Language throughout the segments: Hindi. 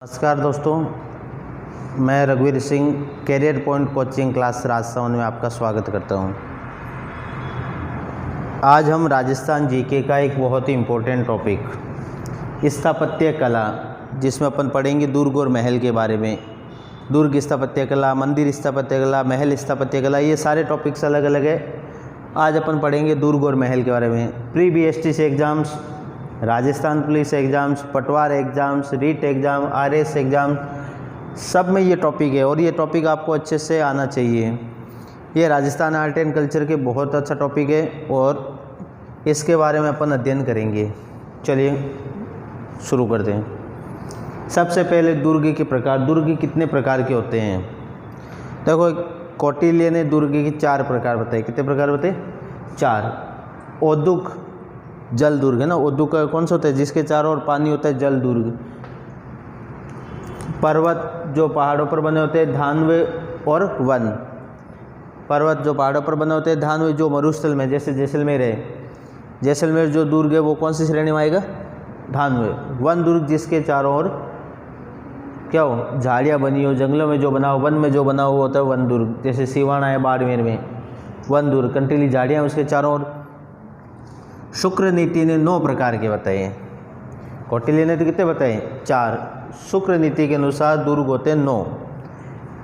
नमस्कार दोस्तों, मैं रघुवीर Singh career point coaching class Rajasthan में आपका स्वागत करता हूं। आज हम राजस्थान जीके का एक बहुत ही इम्पोर्टेंट टॉपिक स्थापत्य कला, जिसमें अपन पढ़ेंगे दुर्ग और महल के बारे में। दुर्ग स्थापत्य कला, मंदिर स्थापत्य कला, महल स्थापत्य कला, ये सारे टॉपिक्स अलग अलग है। आज अपन पढ़ेंगे दुर्ग और महल के बारे में। Pre BSTC exams, Rajasthan police exams, Patwar exams, REET exam, RS exam, सब में ये टॉपिक है और ये टॉपिक आपको अच्छे से आना चाहिए। ये राजस्थान आर्ट एंड कल्चर के बहुत अच्छा टॉपिक है और इसके बारे में अपन अध्ययन करेंगे। चलिए शुरू करते हैं। सबसे पहले दुर्ग के प्रकार। दुर्ग कितने प्रकार के होते हैं? देखो, कौटिल्य ने दुर्ग के 4 प्रकार बताए। कितने प्रकार बताए? 4। औदुक जल दुर्ग है ना, औदुक कौन सा होता है? जिसके चारों ओर पानी होता है, जल दुर्ग। पर्वत जो पहाड़ों पर बने होते हैं, धान्व और वन। पर्वत जो पहाड़ों पर बने होते हैं, धान्व जो मरुस्थल में, जैसे जैसलमेर है। जैसलमेर जो दुर्ग है वो कौन सी श्रेणी में आएगा? धान्व। वन दुर्ग जिसके चारों ओर क्या हो? झाड़ियाँ बनी हो, जंगलों में जो बना हो, वन में जो बना हुआ होता है वन दुर्ग। जैसे सिवाना है बाड़मेर में, वन दुर्ग, कंटीली झाड़ियाँ उसके चारों ओर। शुक्र नीति ने 9 प्रकार के बताए। कौटिल्य ने तो कितने बताए? 4। शुक्र नीति के अनुसार दुर्ग होते हैं 9।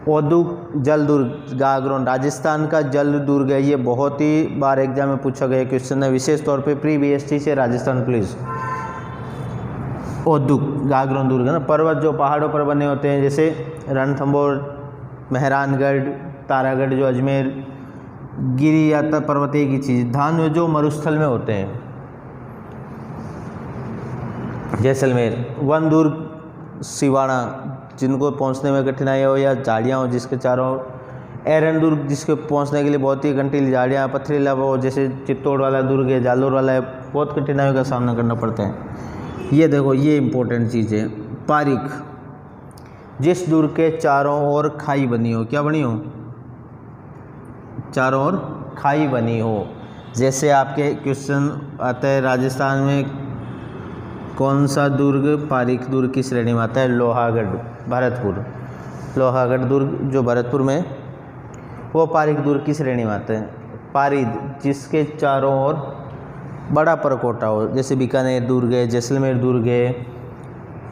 औदुक जल दुर्ग, गागरोन राजस्थान का जल दुर्ग है। ये बहुत ही बार एग्जाम में पूछा गया क्वेश्चन है, विशेष तौर पे प्री BSTC से राजस्थान पुलिस। औदुक गागरोन दुर्ग है ना। पर्वत जो पहाड़ों पर बने होते हैं, जैसे रणथंभौर, मेहरानगढ़, तारागढ़ जो अजमेर, गिरी या पर्वतीय की चीज़। धान्व जो मरुस्थल में होते हैं, जैसलमेर। वन दुर्ग सिवाना, जिनको पहुंचने में कठिनाई हो या झाड़ियाँ हो जिसके चारों ओर। एरन दुर्ग, जिसके पहुंचने के लिए बहुत ही कंटीली झाड़ियाँ, पथरीला हो, जैसे चित्तौड़ वाला दुर्ग है, जालोर वाला है, बहुत कठिनाइयों का सामना करना पड़ता है। ये देखो, ये इम्पोर्टेंट चीज़ है। पारिक, जिस दुर्ग के चारों ओर खाई बनी हो। क्या बनी हो? चारों ओर खाई बनी हो। जैसे आपके क्वेश्चन आता है, राजस्थान में कौन सा दुर्ग पारिक दुर्ग की श्रेणी में आता है? लोहागढ़, भरतपुर। लोहागढ़ दुर्ग जो भरतपुर में, वो पारिक दुर्ग की श्रेणी में आता है। पारिद, जिसके चारों ओर बड़ा परकोटा हो, जैसे बीकानेर दुर्ग है, जैसलमेर दुर्ग है,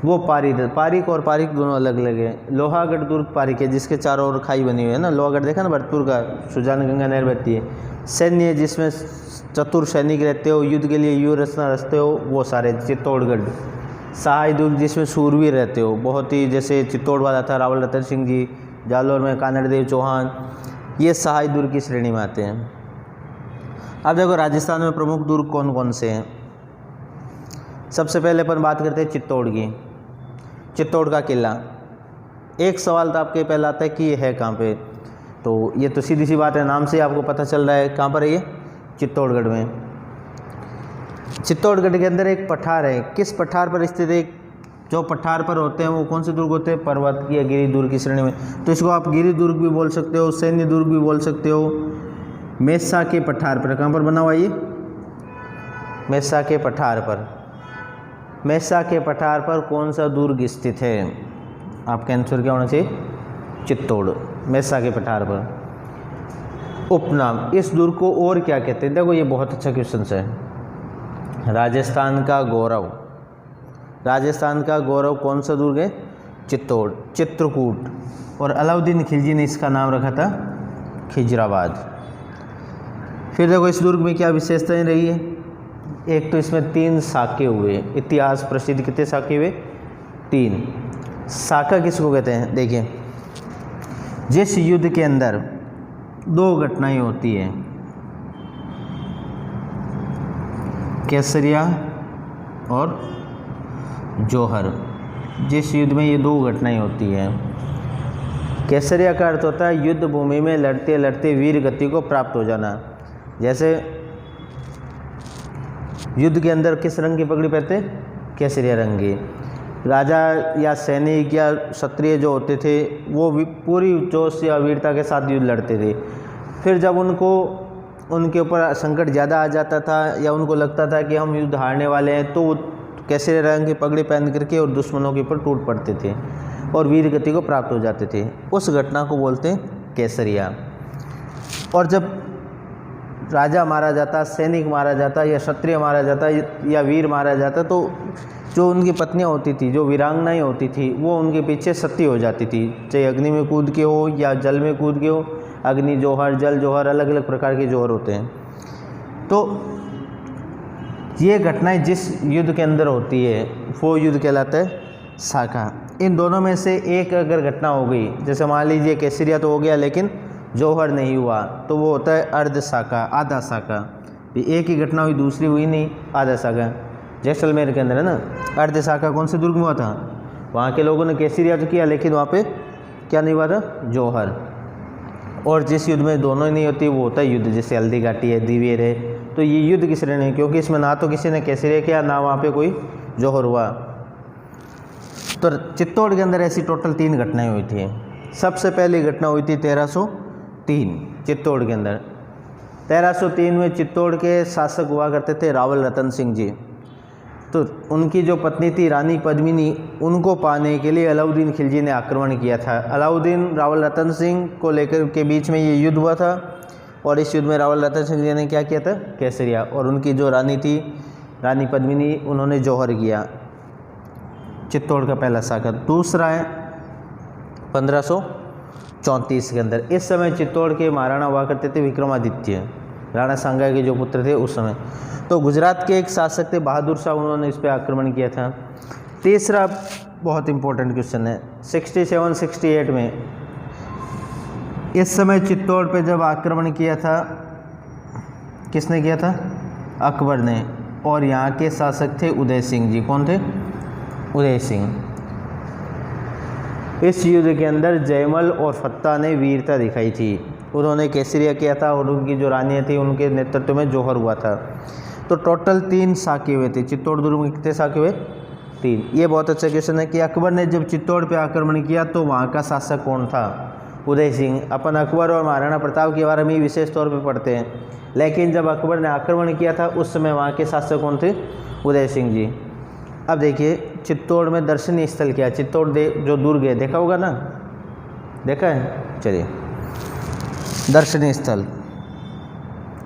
वो पारिद। पारिक और पारिक दोनों अलग अलग है। लोहागढ़ दुर्ग पारिक है, जिसके चारों ओर खाई बनी हुई है ना। लोहागढ़ देखा ना, भरतपुर का, सुजान गंगा नहर बहती है। सैन्य, जिसमें चतुर सैनिक रहते हो, युद्ध के लिए व्यूह रचना रचते हो, वो सारे। चित्तौड़गढ़। सहाय दुर्ग, जिसमें सूरवीर रहते हो, बहुत ही, जैसे चित्तौड़ वाला था रावल रतन सिंह जी, जालोर में कानड़देव चौहान, ये सहाय दुर्ग की श्रेणी में आते हैं। अब देखो, राजस्थान में प्रमुख दुर्ग कौन कौन से हैं। सबसे पहले अपन बात करते हैं चित्तौड़ की। चित्तौड़ का किला। एक सवाल तो आपके पहले आता है कि ये है कहाँ पे? तो ये तो सीधी सी बात है, नाम से आपको पता चल रहा है कहाँ पर है ये? चित्तौड़गढ़ में। चित्तौड़गढ़ के अंदर एक पठार है। किस पठार पर स्थित है? जो पठार पर होते हैं वो कौन से दुर्ग होते हैं? पर्वत की या गिरि दुर्ग की श्रेणी में। तो इसको आप गिरि दुर्ग भी बोल सकते हो, सैन्य दुर्ग भी बोल सकते हो। मेसा के पठार पर, कहाँ पर बना हुआ ये? मेसा के पठार पर। मेसा के पठार पर कौन सा दुर्ग स्थित है? आपका आंसर क्या होना चाहिए? चित्तौड़, मेसा के पठार पर। उपनाम, इस दुर्ग को और क्या कहते हैं? देखो, ये बहुत अच्छा क्वेश्चन है। राजस्थान का गौरव। राजस्थान का गौरव कौन सा दुर्ग है? चित्तौड़, चित्रकूट। और अलाउद्दीन खिलजी ने इसका नाम रखा था खिजराबाद। फिर देखो, इस दुर्ग में क्या विशेषताएं रही है? एक तो इसमें 3 साके हुए। इतिहास प्रसिद्ध कितने साके हुए? 3। साका किसको कहते हैं? देखिए, जिस युद्ध के अंदर 2 घटनाएं होती है, केसरिया और जौहर। जिस युद्ध में ये 2 घटनाएं होती हैं। केसरिया का अर्थ होता है युद्ध भूमि में लड़ते लड़ते वीर गति को प्राप्त हो जाना। जैसे युद्ध के अंदर किस रंग की पगड़ी पहनते? केसरिया रंग की। राजा या सैनिक या क्षत्रिय जो होते थे, वो पूरी जोश या वीरता के साथ युद्ध लड़ते थे। फिर जब उनके ऊपर संकट ज़्यादा आ जाता था या उनको लगता था कि हम युद्ध हारने वाले हैं, तो केसरी रंग की पगड़ी पहन करके और दुश्मनों के ऊपर टूट पड़ते थे और वीर गति को प्राप्त हो जाते थे। उस घटना को बोलते हैं केसरिया। और जब राजा मारा जाता, सैनिक मारा जाता या क्षत्रिय मारा जाता या वीर मारा जाता, तो जो उनकी पत्नियां होती थी, जो वीरांगनाएं होती थी, वो उनके पीछे सती हो जाती थी, चाहे अग्नि में कूद के हो या जल में कूद के हो। अग्नि जौहर, जल जौहर, अलग अलग प्रकार के जौहर होते हैं। तो ये घटनाएं जिस युद्ध के अंदर होती है वो युद्ध कहलाता है साका। इन दोनों में से एक अगर घटना हो गई, जैसे मान लीजिए केसरिया तो हो गया लेकिन जौहर नहीं हुआ, तो वो होता है अर्ध साका, आधा साका। एक ही घटना हुई, दूसरी हुई नहीं, आधा साका। जैसलमेर के अंदर है ना, अर्ध साका कौन से दुर्ग में हुआ था? वहाँ के लोगों ने केसरिया तो किया लेकिन वहाँ पे क्या नहीं हुआ था? जौहर। और जिस युद्ध में दोनों ही नहीं होती वो होता है युद्ध, जैसे हल्दी घाटी है, दिवेर है, तो ये युद्ध की श्रेणी है, क्योंकि इसमें ना तो किसी ने केसरिया किया ना वहाँ पे कोई जौहर हुआ। तो चित्तौड़ के अंदर ऐसी टोटल 3 घटनाएं हुई थी। सबसे पहली घटना हुई थी 1303 चित्तौड़ के अंदर। 1303 में चित्तौड़ के शासक हुआ करते थे रावल रतन सिंह जी। तो उनकी जो पत्नी थी रानी पद्मिनी, उनको पाने के लिए अलाउद्दीन खिलजी ने आक्रमण किया था। अलाउद्दीन रावल रतन सिंह को लेकर के बीच में ये युद्ध हुआ था और इस युद्ध में रावल रतन सिंह जी ने क्या किया था? केसरिया। और उनकी जो रानी थी रानी पद्मिनी, उन्होंने जौहर किया। चित्तौड़ का पहला साका। दूसरा है 1534 के अंदर। इस समय चित्तौड़ के महाराणा हुआ करते थे विक्रमादित्य, राणा सांगा के जो पुत्र थे उस समय। तो गुजरात के एक शासक थे बहादुर शाह, उन्होंने इस पर आक्रमण किया था। तीसरा बहुत इंपॉर्टेंट क्वेश्चन है 67-68 में। इस समय चित्तौड़ पे जब आक्रमण किया था, किसने किया था? अकबर ने। और यहाँ के शासक थे उदय सिंह जी। कौन थे? उदय सिंह। इस युद्ध के अंदर जयमल और फत्ता ने वीरता दिखाई थी। उन्होंने केसरिया किया था और उनकी जो रानियाँ थी उनके नेतृत्व में जौहर हुआ था। तो टोटल 3 साके हुए थे। चित्तौड़ दुर्ग में कितने साके हुए? 3। ये बहुत अच्छा क्वेश्चन है कि अकबर ने जब चित्तौड़ पे आक्रमण किया तो वहाँ का शासक कौन था? उदय सिंह। अपन अकबर और महाराणा प्रताप के बारे में विशेष तौर पे पढ़ते हैं, लेकिन जब अकबर ने आक्रमण किया था उस समय वहाँ के शासक कौन थे? उदय सिंह जी। अब देखिए चित्तौड़ में दर्शनीय स्थल क्या है? चित्तौड़ जो दुर्ग है देखा होगा ना, देखा है? चलिए दर्शनीय स्थल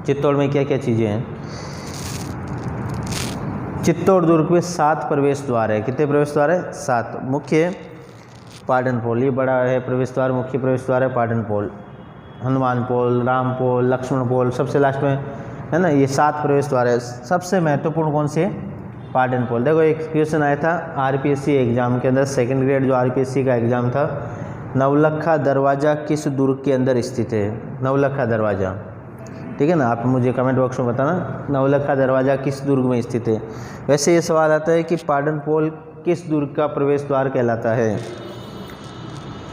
चित्तौड़ में क्या क्या चीज़ें हैं? चित्तौड़ दुर्ग में 7 प्रवेश द्वार है। कितने प्रवेश द्वार है? 7। मुख्य पाटन पोल, ये बड़ा है प्रवेश द्वार, मुख्य प्रवेश द्वार है पाटन पोल, हनुमान पोल, राम पोल, लक्ष्मण पोल, सबसे लास्ट में है ना, ये 7 प्रवेश द्वार है। सबसे महत्वपूर्ण कौन से है? पाटन पोल। देखो एक क्वेश्चन आया था आरपीएससी एग्जाम के अंदर, 2nd ग्रेड जो आरपीएससी का एग्ज़ाम था, नवलखा दरवाज़ा किस दुर्ग के अंदर स्थित है? नवलखा दरवाज़ा, ठीक है ना, आप मुझे कमेंट बॉक्स में बताना नवलखा दरवाज़ा किस दुर्ग में स्थित है। वैसे ये सवाल आता है कि पाटन पोल किस दुर्ग का प्रवेश द्वार कहलाता है?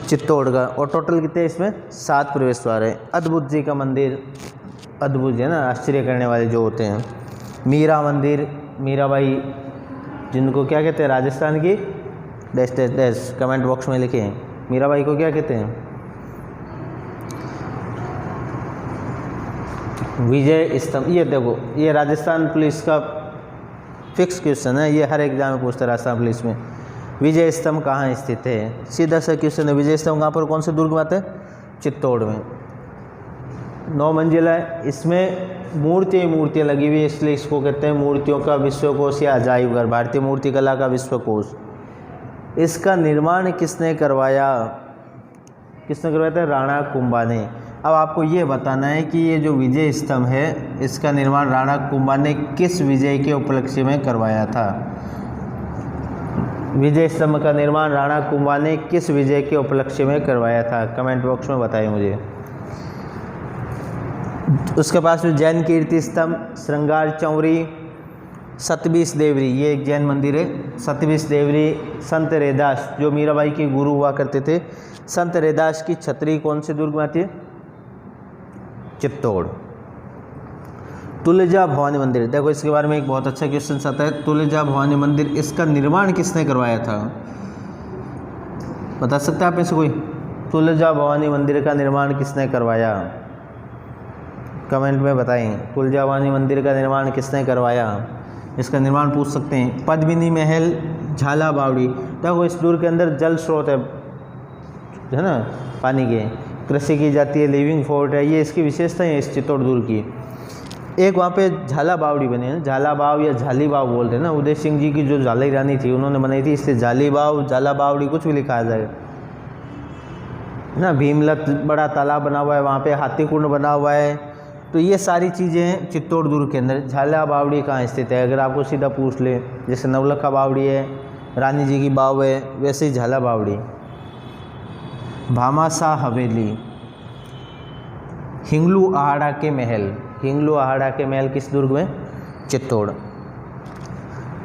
चित्तौड़ का। और टोटल कितने इसमें? 7 प्रवेश द्वार है। अद्भुत जी का मंदिर, अद्भुत है ना, आश्चर्य करने वाले जो होते हैं। मीरा मंदिर, मीराबाई जिनको क्या कहते हैं? राजस्थान की dash dash dash, comment box में लिखें मीराबाई को क्या कहते हैं? विजय स्तंभ। ये देखो ये राजस्थान पुलिस का फिक्स क्वेश्चन है, ये हर एग्जाम में पूछता है राजस्थान पुलिस में। विजय स्तंभ कहाँ स्थित है? सीधा सा क्वेश्चन है। विजय स्तंभ कहाँ पर, कौन से दुर्ग में आता है? चित्तौड़ में। 9 मंजिला है। इसमें मूर्तियाँ लगी हुई है, इसलिए इसको कहते हैं मूर्तियों का विश्वकोश या अजायब घर, भारतीय मूर्ति कला का विश्वकोश। इसका निर्माण किसने करवाया? किसने करवाया था? राणा कुंभा ने। अब आपको ये बताना है कि ये जो विजय स्तंभ है इसका निर्माण राणा कुंभा ने किस विजय के उपलक्ष्य में करवाया था? विजय स्तंभ का निर्माण राणा कुंभा ने किस विजय के उपलक्ष्य में करवाया था? कमेंट बॉक्स में बताइए मुझे। उसके पास में जैन कीर्ति स्तंभ, श्रृंगार चौरी, सतबीस देवरी, ये एक जैन मंदिर है। सतबीस देवरी। संत रैदास जो मीराबाई के गुरु हुआ करते थे, संत रैदास की छतरी कौन से दुर्ग में आती है? चित्तौड़। तुलजा भवानी मंदिर, देखो इसके बारे में एक बहुत अच्छा क्वेश्चन आता है। तुलजा भवानी मंदिर, इसका निर्माण किसने करवाया था? बता सकते हैं आप में से कोई? तुलजा भवानी मंदिर का निर्माण किसने करवाया? कमेंट में बताएं तुलजा भवानी मंदिर का निर्माण किसने करवाया? इसका निर्माण पूछ सकते हैं। पद्मिनी महल, झाला बावड़ी। देखो इस दुर्ग के अंदर जल स्रोत है ना, पानी के, कृषि की जाती है, लिविंग फोर्ट है, ये इसकी विशेषता है इस चित्तौड़ दुर्ग की। एक वहाँ पे झाला बावड़ी बनी है, झाला बाव या झाली बाव बोलते हैं ना, उदय सिंह जी की जो झाली रानी थी उन्होंने बनाई थी, इससे झाली बाव, झाला बावड़ी कुछ भी लिखा जाएगा ना। भीमलत बड़ा तालाब बना हुआ है वहाँ पे, हाथी कुंड बना हुआ है। तो ये सारी चीज़ें हैं चित्तौड़ दुर्ग के अंदर। झाला बावड़ी कहाँ स्थित है, अगर आपको सीधा पूछ ले, जैसे नवलखा बावड़ी है, रानी जी की बाव है, वैसे ही झाला बावड़ी। भामाशाह हवेली, हिंगलू आहाड़ा के महल, हिंगलू आहाड़ा के महल किस दुर्ग में, चित्तौड़।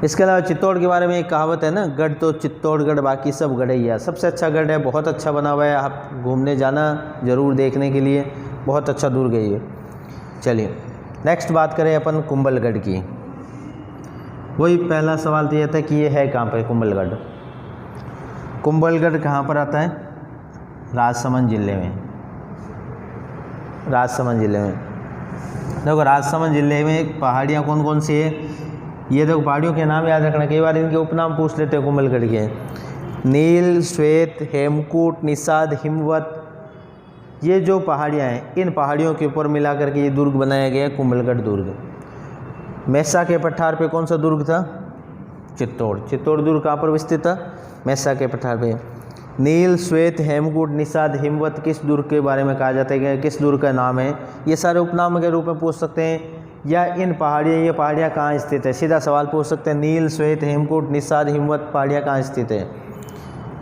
इसके अलावा चित्तौड़ के बारे में एक कहावत है ना, गढ़ तो चित्तौड़गढ़ बाकी सब गढ़ैया। सबसे अच्छा गढ़ है, बहुत अच्छा बना हुआ है, आप घूमने जाना ज़रूर देखने के लिए, बहुत अच्छा दुर्ग है ये। चलिए नेक्स्ट बात करें अपन कुंभलगढ़ की। वही पहला सवाल तो यह था कि ये है कहाँ पर कुंभलगढ़। कुंभलगढ़ कहाँ पर आता है, राजसमंद जिले में, राजसमंद जिले में। देखो राजसमंद जिले में पहाड़ियाँ कौन कौन सी है, ये देखो पहाड़ियों के नाम याद रखना, कई बार इनके उपनाम पूछ लेते हैं कुंभलगढ़ के। नील, श्वेत, हेमकूट, निषाद, हिमवत, ये जो पहाड़ियाँ हैं, इन पहाड़ियों के ऊपर मिलाकर के ये दुर्ग बनाया गया है कुंभलगढ़ दुर्ग। मैसा के पठार पे कौन सा दुर्ग था, चित्तौड़। चित्तौड़ दुर्ग कहाँ पर विस्तृत था, मैसा के पठार पे। नील, श्वेत, हेमकूट, निषाद, हिमवत किस दुर्ग के बारे में कहा जाता है, किस दुर्ग का नाम है, ये सारे उपनाम के रूप में पूछ सकते हैं। या इन पहाड़ियाँ, ये पहाड़ियाँ कहाँ स्थित है, सीधा सवाल पूछ सकते हैं। नील, श्वेत, हेमकूट, निषाद, हिमवत पहाड़ियाँ कहाँ स्थित है,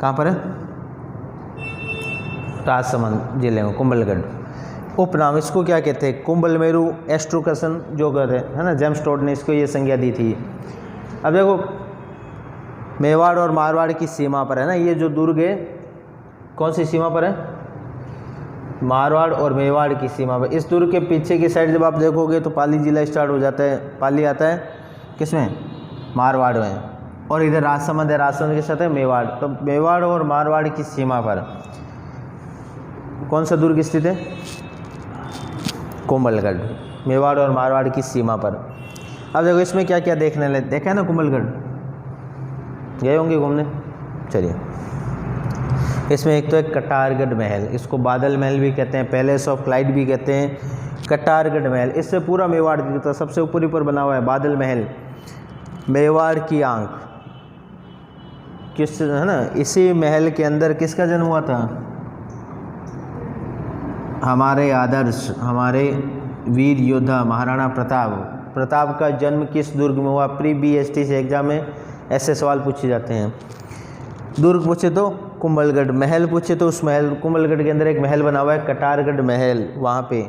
कहाँ पर है, राजसमंद जिले में, कुंभलगढ़। उपनाम इसको क्या कहते हैं, कुंभलमेरु, एस्ट्रोकसन जो कहते हैं, है ना, जेम्स टोड ने इसको ये संज्ञा दी थी। अब देखो मेवाड़ और मारवाड़ की सीमा पर है ना, ये जो दुर्ग है कौन सी सीमा पर है, मारवाड़ और मेवाड़ की सीमा पर। इस दुर्ग के पीछे की साइड जब आप देखोगे तो पाली जिला स्टार्ट हो जाता है, पाली आता है किसमें, मारवाड़ में, और इधर राजसमंद है, राजसमंद के साथ है मेवाड़। तो मेवाड़ और मारवाड़ की सीमा पर कौन सा दुर्ग स्थित है, कुंभलगढ़, मेवाड़ और मारवाड़ की सीमा पर। अब देखो इसमें क्या क्या देखने लगे, देखा है ना कुंभलगढ़, गए होंगे घूमने। चलिए इसमें एक तो है कटारगढ़ महल, इसको बादल महल भी कहते हैं, पैलेस ऑफ लाइट भी कहते हैं, कटारगढ़ महल। इससे पूरा मेवाड़ दिखता है, सबसे ऊपरी पर बना हुआ है बादल महल। मेवाड़ की आंख किस, है ना, इसी महल के अंदर किसका जन्म हुआ था, हमारे आदर्श, हमारे वीर योद्धा महाराणा प्रताप। प्रताप का जन्म किस दुर्ग में हुआ, प्री BST से एग्जाम में ऐसे सवाल पूछे जाते हैं। दुर्ग पूछे तो कुंभलगढ़, महल पूछे तो उस महल, कुंभलगढ़ के अंदर एक महल बना हुआ है कटारगढ़ महल, वहाँ पे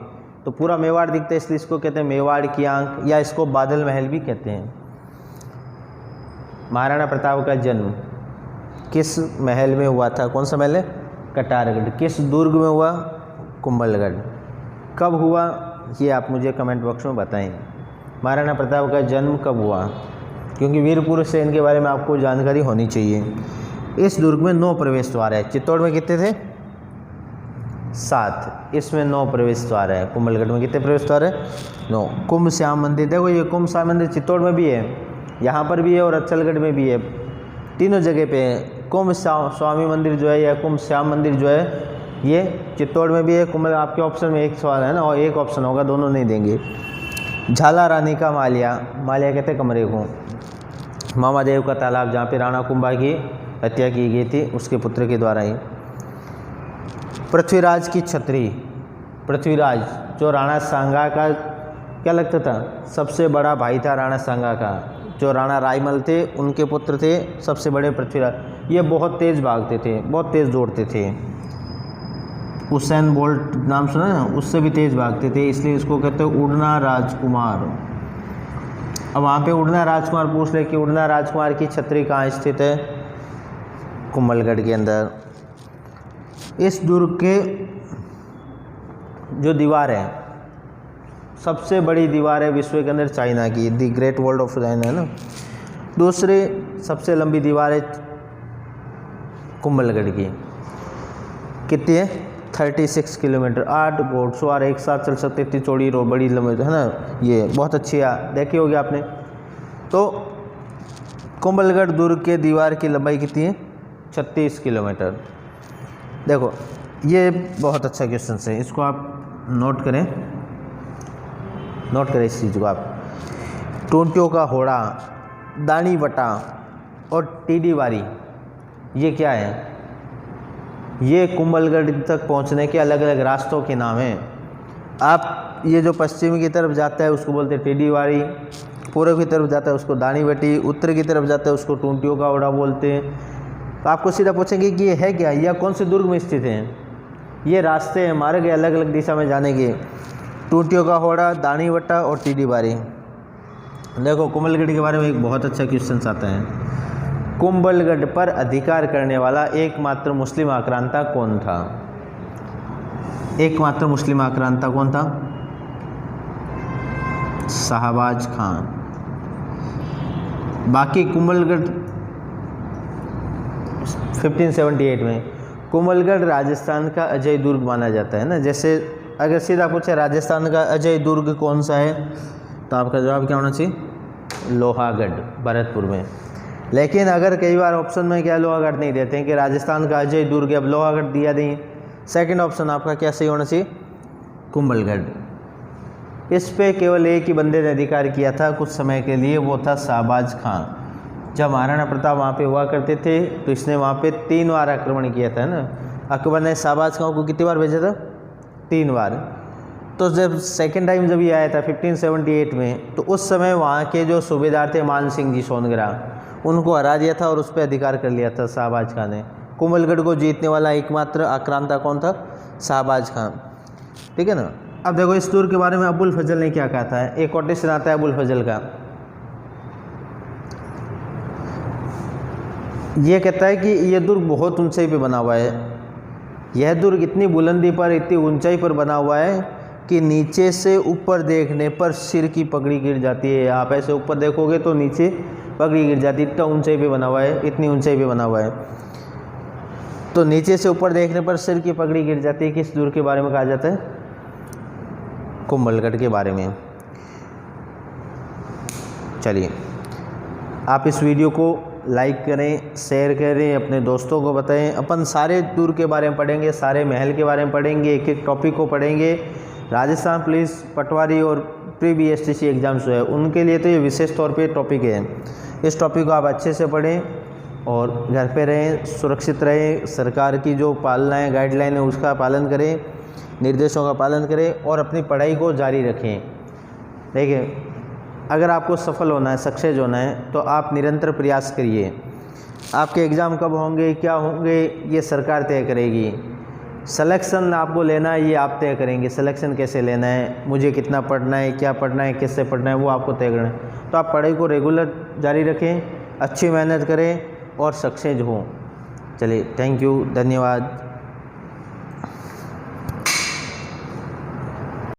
तो पूरा मेवाड़ दिखता है, इसलिए इसको कहते हैं मेवाड़ की आंख, या इसको बादल महल भी कहते हैं। महाराणा प्रताप का जन्म किस महल में हुआ था, कौन सा महल है, कटारगढ़। किस दुर्ग में हुआ, कुंभलगढ़। कब हुआ ये आप मुझे कमेंट बॉक्स में बताएं, महाराणा प्रताप का जन्म कब हुआ, क्योंकि वीर पुरुष से इनके बारे में आपको जानकारी होनी चाहिए। इस दुर्ग में 9 प्रवेश द्वार है, चित्तौड़ में कितने थे, 7, इसमें 9 प्रवेश द्वार है। कुंभलगढ़ में कितने प्रवेश द्वार है, 9। कुंभ श्याम मंदिर, देखो ये कुंभ श्याम मंदिर चित्तौड़ में भी है, यहाँ पर भी है और अचलगढ़ में भी है, तीनों जगह पे है। कुंभ स्वामी मंदिर जो है या कुंभ श्याम मंदिर जो है ये चित्तौड़ में भी है। कुंभ, आपके ऑप्शन में एक सवाल है ना, और एक ऑप्शन होगा, दोनों नहीं देंगे। झाला रानी का मालिया, मालिया कहते हैं कमरे को। मामादेव का तालाब, जहाँ पे राणा कुंभा की हत्या की गई थी उसके पुत्र के द्वारा ही। पृथ्वीराज की छतरी, पृथ्वीराज जो राणा सांगा का क्या लगता था, सबसे बड़ा भाई था राणा सांगा का, जो राणा रायमल थे उनके पुत्र थे सबसे बड़े पृथ्वीराज। ये बहुत तेज़ भागते थे, बहुत तेज़ दौड़ते थे, उसेन बोल्ट नाम सुना ना, उससे भी तेज़ भागते थे, इसलिए इसको कहते हैं उड़ना राजकुमार। अब वहाँ पे उड़ना राजकुमार पूछ ले कि उड़ना राजकुमार की छतरी कहाँ स्थित है, कुंभलगढ़ के अंदर। इस दुर्ग के जो दीवार है, सबसे बड़ी दीवार है विश्व के अंदर चाइना की, the great wall of China है ना। दूसरी सबसे लंबी दीवार है कुंभलगढ़ की, कितनी है, 36 किलोमीटर। 8 घोड़सवार एक साथ चल सकते, इतनी चौड़ी रो, बड़ी लंबी है ना, ये बहुत अच्छी है, देखी होगी आपने। तो कुंभलगढ़ दुर्ग के दीवार की लंबाई कितनी है? 36 किलोमीटर। देखो ये बहुत अच्छा क्वेश्चन है, इसको आप नोट करें इस चीज़ को आप। टोंटियों का होड़ा, दानी वटा और टीडी वारी, ये क्या है? ये कुंभलगढ़ तक पहुंचने के अलग अलग रास्तों के नाम हैं। आप ये जो पश्चिम की तरफ जाता है उसको बोलते हैं टीडी वारी, पूर्व की तरफ जाता है उसको दानी वटी, उत्तर की तरफ जाता है उसको टोंटियों का होड़ा बोलते हैं। तो आपको सीधा पूछेंगे कि ये है क्या, या कौन से दुर्ग में स्थित हैं? ये रास्ते हैं मार्ग के अलग अलग दिशा में जाने के, टोंटियों का होड़ा, दानी वटा और टीडी वारी। देखो कुंभलगढ़ के बारे में एक बहुत अच्छा क्वेश्चन आता है। कुंभलगढ़ पर अधिकार करने वाला एकमात्र मुस्लिम आक्रांता कौन था? एकमात्र मुस्लिम आक्रांता कौन था? शाहबाज खान। बाकी कुंभलगढ़ 1578 में कुंभलगढ़ राजस्थान का अजय दुर्ग माना जाता है ना। जैसे अगर सीधा पूछे राजस्थान का अजय दुर्ग कौन सा है, तो आपका जवाब क्या होना चाहिए? लोहागढ़, भरतपुर में। लेकिन अगर कई बार ऑप्शन में क्या लोहागढ़ नहीं देते हैं कि राजस्थान का अजय दुर्ग, अब लोहागढ़ दिया नहीं, सेकंड ऑप्शन आपका क्या सही होना चाहिए? कुंभलगढ़। इस पे केवल एक ही बंदे ने अधिकार किया था कुछ समय के लिए, वो था शाहबाज खान। जब महाराणा प्रताप वहाँ पे हुआ करते थे तो इसने वहाँ पे 3 बार आक्रमण किया था ना। अकबर ने शाहबाज खान को कितनी बार भेजा था? 3 बार। तो जब सेकंड टाइम जब ये आया था 1578 में, तो उस समय वहाँ के जो सूबेदार थे मान सिंह जी सोनगरा, उनको हरा दिया था और उस पर अधिकार कर लिया था शाहबाज खान ने। कुंभलगढ़ को जीतने वाला एकमात्र आक्रांता कौन था? शाहबाज खान। ठीक है ना। अब देखो इस दुर्ग के बारे में अबुल फजल ने क्या कहा था। एक कोटेशन आता है अबुल फजल का, ये कहता है कि यह दुर्ग बहुत ऊंचाई पे बना हुआ है। यह दुर्ग इतनी बुलंदी पर, इतनी ऊंचाई पर बना हुआ है कि नीचे से ऊपर देखने पर सिर की पगड़ी गिर जाती है। आप ऐसे ऊपर देखोगे तो नीचे पगड़ी गिर जाती है, इतना ऊंचाई पे बना हुआ है, इतनी ऊंचाई पे बना हुआ है। तो नीचे से ऊपर देखने पर सिर की पगड़ी गिर जाती है। किस दुर्ग के बारे में कहा जाता है? कुंभलगढ़ के बारे में। चलिए आप इस वीडियो को लाइक करें, शेयर करें, अपने दोस्तों को बताएं। अपन सारे दुर्ग के बारे में पढ़ेंगे, सारे महल के बारे में पढ़ेंगे, एक एक टॉपिक को पढ़ेंगे। राजस्थान पुलिस, पटवारी और प्री BSTC एग्जाम्स जो है उनके लिए तो ये विशेष तौर पे टॉपिक है। इस टॉपिक को आप अच्छे से पढ़ें और घर पे रहें, सुरक्षित रहें, सरकार की जो पालना है, गाइडलाइन है उसका पालन करें, निर्देशों का पालन करें और अपनी पढ़ाई को जारी रखें। देखिए अगर आपको सफल होना है, सक्सेस होना है, तो आप निरंतर प्रयास करिए। आपके एग्ज़ाम कब होंगे, क्या होंगे, ये सरकार तय करेगी। सिलेक्शन आपको लेना है, ये आप तय करेंगे। सिलेक्शन कैसे लेना है, मुझे कितना पढ़ना है, क्या पढ़ना है, किससे पढ़ना है, वो आपको तय करना है। तो आप पढ़ाई को रेगुलर जारी रखें, अच्छी मेहनत करें और सक्सेस हों। चलिए थैंक यू, धन्यवाद।